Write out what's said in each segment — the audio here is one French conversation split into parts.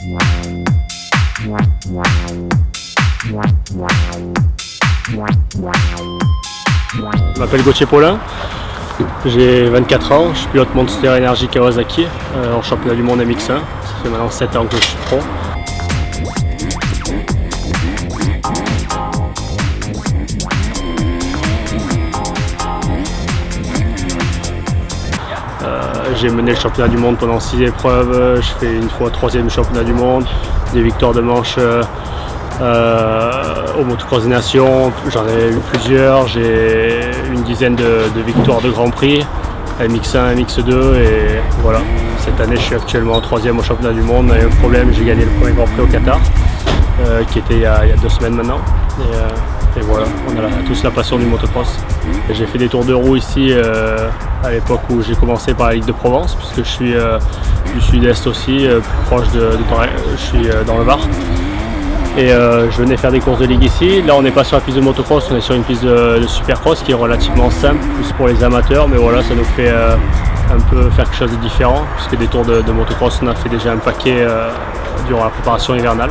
Je m'appelle Gauthier Paulin, j'ai 24 ans, je pilote Monster Energy Kawasaki en championnat du monde MX1. Ça fait maintenant 7 ans que je suis pro. J'ai mené le championnat du monde pendant 6 épreuves, je fais une fois 3e du championnat du monde, des victoires de manche au motocross des nations, j'en ai eu plusieurs, j'ai une dizaine de victoires de Grand Prix, MX1, MX2 et voilà. Cette année je suis actuellement 3e au championnat du monde, mais un problème, j'ai gagné le premier Grand Prix au Qatar, qui était il y a 2 semaines maintenant. Et voilà, on a tous la passion du motocross. J'ai fait des tours de roue ici à l'époque où j'ai commencé par la Ligue de Provence, puisque je suis du sud-est aussi, plus proche de je suis dans le Var. Et je venais faire des courses de ligue ici. Là on n'est pas sur la piste de motocross, on est sur une piste de supercross qui est relativement simple, plus pour les amateurs, mais voilà, ça nous fait un peu faire quelque chose de différent, puisque des tours de motocross on a fait déjà un paquet durant la préparation hivernale.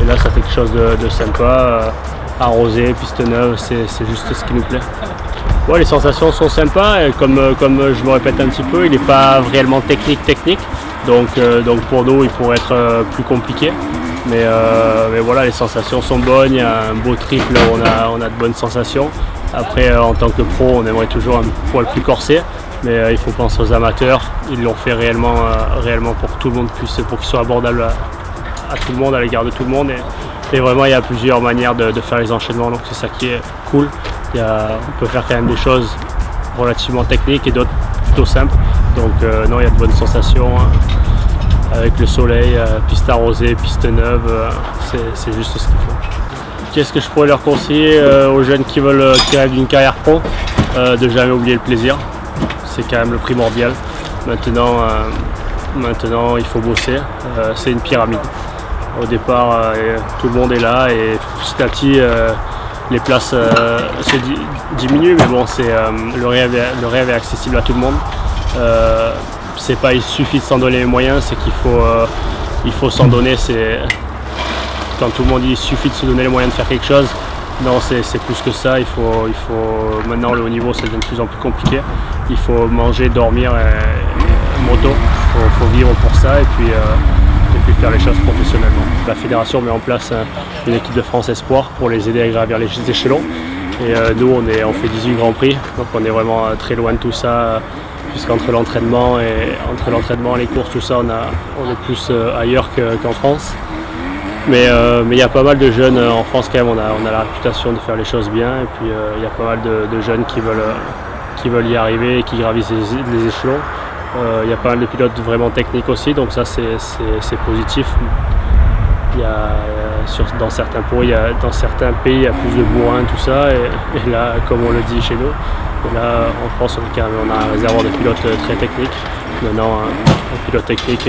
Et là ça fait quelque chose de sympa. Arrosé, piste neuve, c'est juste ce qui nous plaît. Ouais, les sensations sont sympas, et comme je me répète un petit peu, il n'est pas réellement technique, donc pour nous il pourrait être plus compliqué. Mais voilà, les sensations sont bonnes, il y a un beau triple, on a de bonnes sensations. Après en tant que pro on aimerait toujours un poil plus corsé, mais il faut penser aux amateurs, ils l'ont fait réellement pour que tout le monde puisse, pour qu'ils soient abordables à tout le monde, à l'égard de tout le monde. Et vraiment il y a plusieurs manières de faire les enchaînements, donc c'est ça qui est cool. On peut faire quand même des choses relativement techniques et d'autres plutôt simples. Donc non, il y a de bonnes sensations avec le soleil, piste arrosée, piste neuve, c'est juste ce qu'il faut. Qu'est-ce que je pourrais leur conseiller aux jeunes qui rêvent d'une carrière pro? De jamais oublier le plaisir, c'est quand même le primordial. Maintenant il faut bosser, c'est une pyramide. Au départ, tout le monde est là et petit à petit, les places se diminuent, mais bon, le rêve est accessible à tout le monde. Il suffit de s'en donner les moyens, c'est qu'il faut s'en donner. Quand tout le monde dit il suffit de se donner les moyens de faire quelque chose, non, c'est plus que ça. Maintenant le haut niveau ça devient de plus en plus compliqué. Il faut manger, dormir, moto, il faut vivre pour ça et puis faire les choses professionnellement. La fédération met en place une équipe de France Espoir pour les aider à gravir les échelons. Et nous, on fait 18 Grands Prix, donc on est vraiment très loin de tout ça, puisqu'entre l'entraînement et les courses, tout ça, on est plus ailleurs qu'en France. Mais il y a pas mal de jeunes en France quand même, on a la réputation de faire les choses bien, et puis il y a pas mal de jeunes qui veulent y arriver et qui gravissent les échelons. Il y a pas mal de pilotes vraiment techniques aussi, donc ça c'est positif. Dans certains pays il y a plus de bourrins, tout ça, et là, comme on le dit chez nous, et là en France on a un réservoir de pilotes très techniques. Maintenant un pilote technique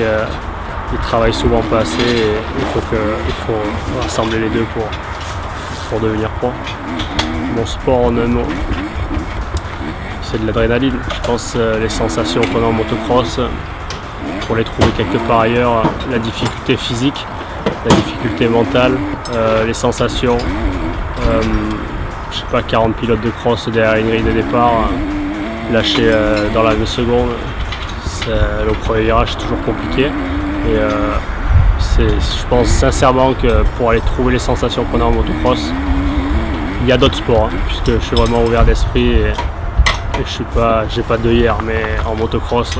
il travaille souvent pas assez, et il faut rassembler les deux pour devenir pro. Mon sport en un mot, c'est de l'adrénaline. Je pense les sensations qu'on a en motocross, pour les trouver quelque part ailleurs, la difficulté physique, la difficulté mentale, les sensations. Je sais pas, 40 pilotes de cross derrière une grille de départ, lâchés dans la 2 secondes, le premier virage c'est toujours compliqué. Et je pense sincèrement que pour aller trouver les sensations qu'on a en motocross, il y a d'autres sports, puisque je suis vraiment ouvert d'esprit. Et j'ai pas d'œillère, mais en motocross,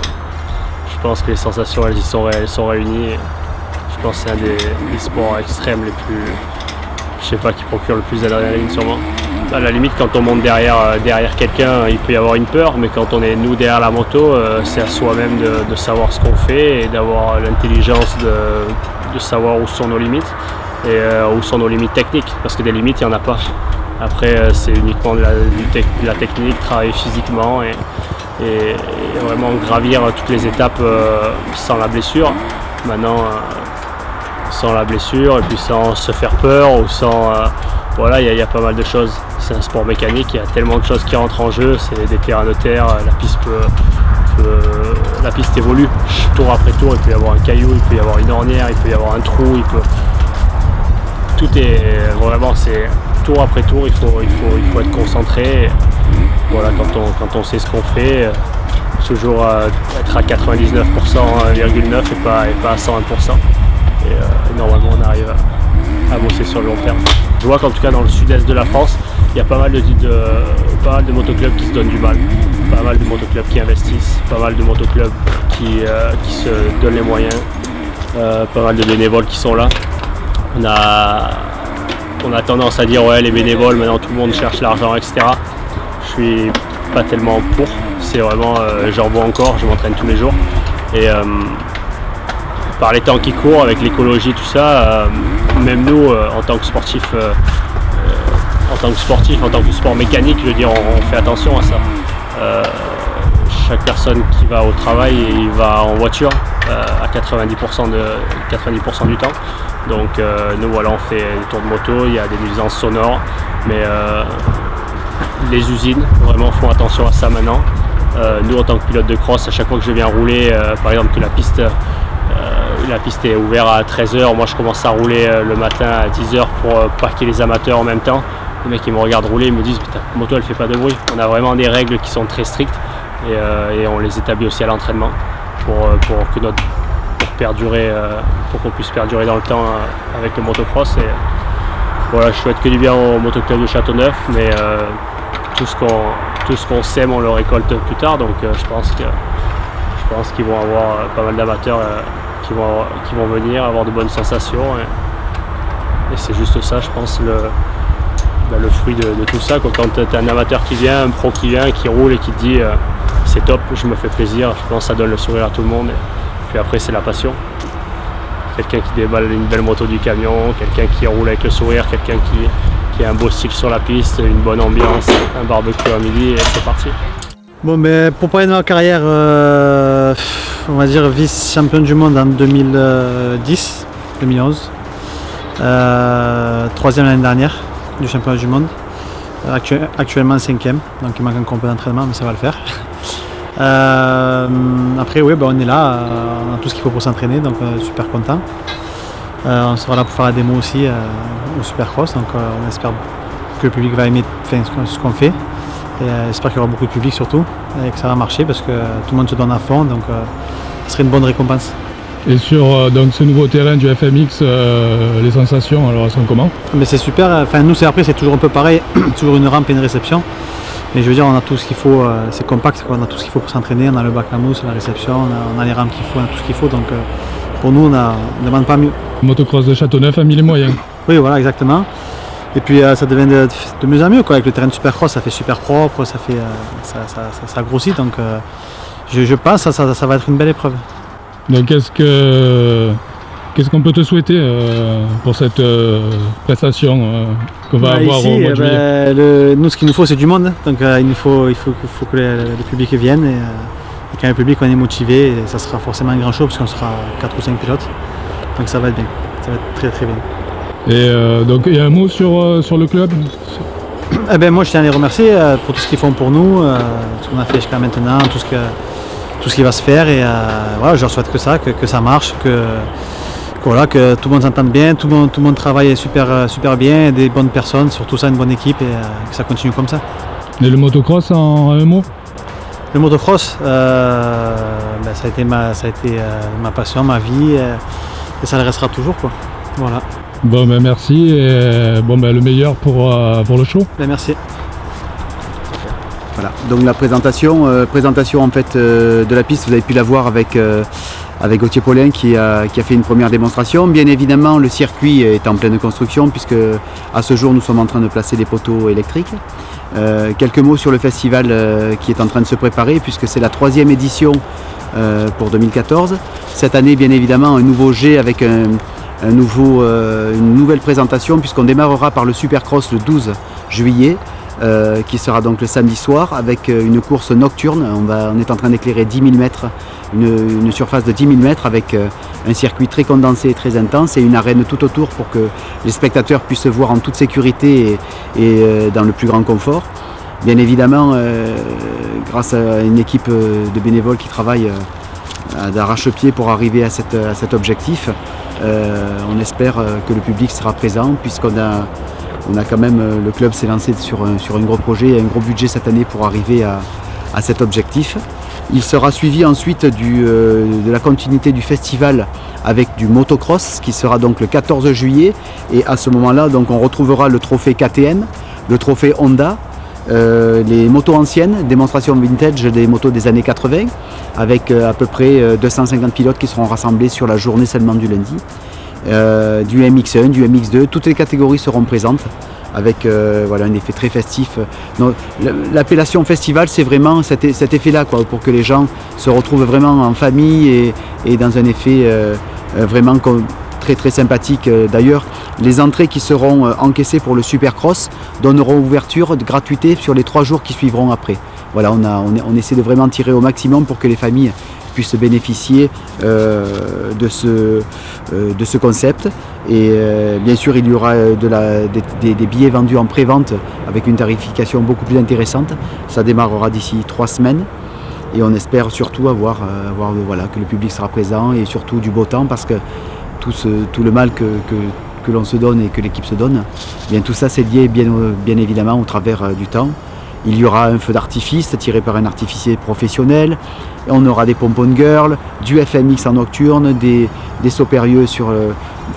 je pense que les sensations elles sont réunies. Je pense que c'est un des sports extrêmes les plus, je sais pas, qui procure le plus d'adrénaline sûrement. À la limite, quand on monte derrière quelqu'un, il peut y avoir une peur, mais quand on est nous derrière la moto, c'est à soi-même de savoir ce qu'on fait et d'avoir l'intelligence de savoir où sont nos limites et où sont nos limites techniques, parce que des limites il n'y en a pas. Après, c'est uniquement de la technique, travailler physiquement et vraiment gravir toutes les étapes sans la blessure. Maintenant, sans la blessure et puis sans se faire peur ou sans... voilà, il y a pas mal de choses. C'est un sport mécanique, il y a tellement de choses qui rentrent en jeu. C'est des terrains de terre, la piste peut la piste évolue tour après tour, il peut y avoir un caillou, il peut y avoir une ornière, il peut y avoir un trou, tout est vraiment, c'est tour après tour, il faut être concentré. Voilà, quand on sait ce qu'on fait, toujours être à 99,9% et pas à 120%. Et normalement on arrive à bosser sur le long terme. Je vois qu'en tout cas dans le sud-est de la France, il y a pas mal de motoclubs qui se donnent du mal, pas mal de motoclubs qui investissent, pas mal de motoclubs qui se donnent les moyens, pas mal de bénévoles qui sont là. On a tendance à dire ouais, les bénévoles, maintenant tout le monde cherche l'argent, etc. Je suis pas tellement pour, c'est vraiment, j'en vois encore, je m'entraîne tous les jours. Et par les temps qui courent, avec l'écologie, tout ça, même nous, en tant que sportifs, en tant que sport mécanique, je veux dire, on fait attention à ça. Chaque personne qui va au travail, il va en voiture à 90% du temps. Donc nous voilà, on fait des tours de moto, il y a des nuisances sonores, mais les usines vraiment font attention à ça maintenant. Nous en tant que pilote de cross, à chaque fois que je viens rouler, par exemple que la piste est ouverte à 13h, moi je commence à rouler le matin à 10h pour pas qu'il y ait les amateurs en même temps. Les mecs qui me regardent rouler, ils me disent putain, la moto elle fait pas de bruit. On a vraiment des règles qui sont très strictes et on les établit aussi à l'entraînement pour qu'on puisse perdurer dans le temps avec le motocross. Et voilà, je souhaite que du bien au motoclub de Châteauneuf, mais tout ce qu'on sème on le récolte plus tard, donc je pense qu'ils vont avoir pas mal d'amateurs qui vont venir avoir de bonnes sensations et c'est juste ça, je pense, le fruit de tout ça, quoi. Quand tu as un amateur qui vient, un pro qui vient, qui roule et qui te dit c'est top, je me fais plaisir, je pense que ça donne le sourire à tout le monde. Puis après c'est la passion. Quelqu'un qui déballe une belle moto du camion, quelqu'un qui roule avec le sourire, quelqu'un qui a un beau style sur la piste, une bonne ambiance, un barbecue à midi et c'est parti. Bon, mais pour parler de ma carrière, on va dire vice-champion du monde en 2010, 2011. Troisième l'année dernière du championnat du monde. Actuellement 5e, donc il manque un peu d'entraînement, mais ça va le faire. Après, oui, on est là, on a tout ce qu'il faut pour s'entraîner, donc super content. On sera là pour faire la démo aussi au Supercross, donc on espère que le public va aimer ce qu'on fait. Et j'espère qu'il y aura beaucoup de public surtout, et que ça va marcher parce que tout le monde se donne à fond, donc ce serait une bonne récompense. Et sur donc, ce nouveau terrain du FMX, les sensations, alors elles sont comment? Mais c'est super, enfin nous c'est toujours un peu pareil, toujours une rampe et une réception. Mais je veux dire, on a tout ce qu'il faut, c'est compact, quoi. On a tout ce qu'il faut pour s'entraîner, on a le bac à mousse, la réception, on a les rampes qu'il faut, on a tout ce qu'il faut, donc pour nous on ne demande pas mieux. Motocross de Châteauneuf a mis les moyens. Oui, voilà, exactement. Et puis ça devient de mieux en mieux, quoi. Avec le terrain de Supercross, ça fait super propre, ça grossit, donc je pense que ça va être une belle épreuve. Donc qu'est-ce qu'on peut te souhaiter pour cette prestation qu'on va avoir ici, au mois de juillet? Nous, ce qu'il nous faut, c'est du monde. Donc il faut que le public vienne. Et quand le public, on est motivé, et ça sera forcément un grand show, parce qu'on sera 4 ou 5 pilotes. Donc ça va être bien. Ça va être très très bien. Et donc il y a un mot sur le club? Moi, je tiens à les remercier pour tout ce qu'ils font pour nous, ce qu'on a fait jusqu'à maintenant, tout ce qui va se faire. Et voilà, je leur souhaite que ça marche, que tout le monde s'entende bien, tout le monde travaille super bien, des bonnes personnes, surtout ça, une bonne équipe, et que ça continue comme ça. Et le motocross en un mot? Le motocross, ça a été ma passion, ma vie, et ça le restera toujours, quoi. Voilà. Bon, merci, et le meilleur pour le show. Merci. Voilà, donc la présentation en fait de la piste, vous avez pu la voir avec Gauthier Paulin qui a fait une première démonstration. Bien évidemment, le circuit est en pleine construction puisque à ce jour nous sommes en train de placer des poteaux électriques. Quelques mots sur le festival qui est en train de se préparer puisque c'est la 3e édition pour 2014. Cette année, bien évidemment, un nouveau G avec une nouvelle présentation puisqu'on démarrera par le Supercross le 12 juillet. Qui sera donc le samedi soir avec une course nocturne. On est en train d'éclairer 10 000 mètres, une surface de 10 000 mètres avec un circuit très condensé et très intense et une arène tout autour pour que les spectateurs puissent se voir en toute sécurité et dans le plus grand confort. Bien évidemment, grâce à une équipe de bénévoles qui travaille d'arrache-pied pour arriver à cet objectif, on espère que le public sera présent puisqu'on a quand même, le club s'est lancé sur un gros projet et un gros budget cette année pour arriver à cet objectif. Il sera suivi ensuite de la continuité du festival avec du motocross qui sera donc le 14 juillet et à ce moment-là donc on retrouvera le trophée KTM, le trophée Honda, les motos anciennes, démonstration vintage des motos des années 80 avec à peu près 250 pilotes qui seront rassemblés sur la journée seulement du lundi. Du MX1, du MX2, toutes les catégories seront présentes avec voilà, un effet très festif. L'appellation festival, c'est vraiment cet effet-là, pour que les gens se retrouvent vraiment en famille et dans un effet vraiment très très sympathique. D'ailleurs, les entrées qui seront encaissées pour le Supercross donneront ouverture de gratuité sur les 3 jours qui suivront après. Voilà, on essaie de vraiment tirer au maximum pour que les familles puissent bénéficier de ce concept. Et bien sûr, il y aura des billets vendus en pré-vente avec une tarification beaucoup plus intéressante. Ça démarrera d'ici 3 semaines. Et on espère surtout avoir voilà, que le public sera présent et surtout du beau temps parce que tout le mal que l'on se donne et que l'équipe se donne, bien, tout ça c'est lié bien évidemment au travers du temps. Il y aura un feu d'artifice tiré par un artificier professionnel. Et on aura des pompon girls, du FMX en nocturne, des sauts périlleux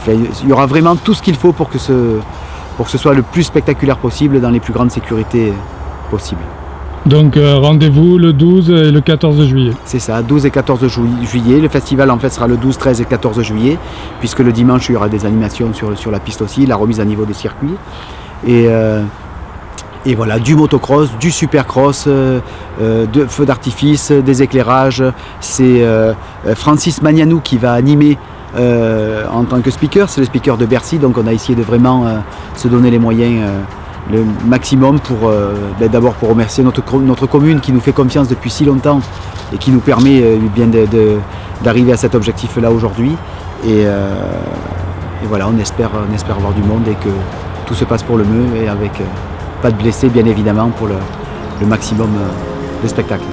il y aura vraiment tout ce qu'il faut pour que ce soit le plus spectaculaire possible dans les plus grandes sécurités possibles. Donc rendez-vous le 12 et le 14 juillet. C'est ça, 12 et 14 juillet. Le festival en fait sera le 12, 13 et 14 juillet, puisque le dimanche il y aura des animations sur la piste aussi, la remise à niveau des circuits. Et voilà, du motocross, du supercross, de feux d'artifice, des éclairages. C'est Francis Magnanou qui va animer en tant que speaker. C'est le speaker de Bercy, donc on a essayé de vraiment se donner les moyens le maximum pour d'abord pour remercier notre commune qui nous fait confiance depuis si longtemps et qui nous permet bien d'arriver à cet objectif-là aujourd'hui. Et voilà, on espère avoir du monde et que tout se passe pour le mieux et avec pas de blessés bien évidemment pour le maximum de spectacle.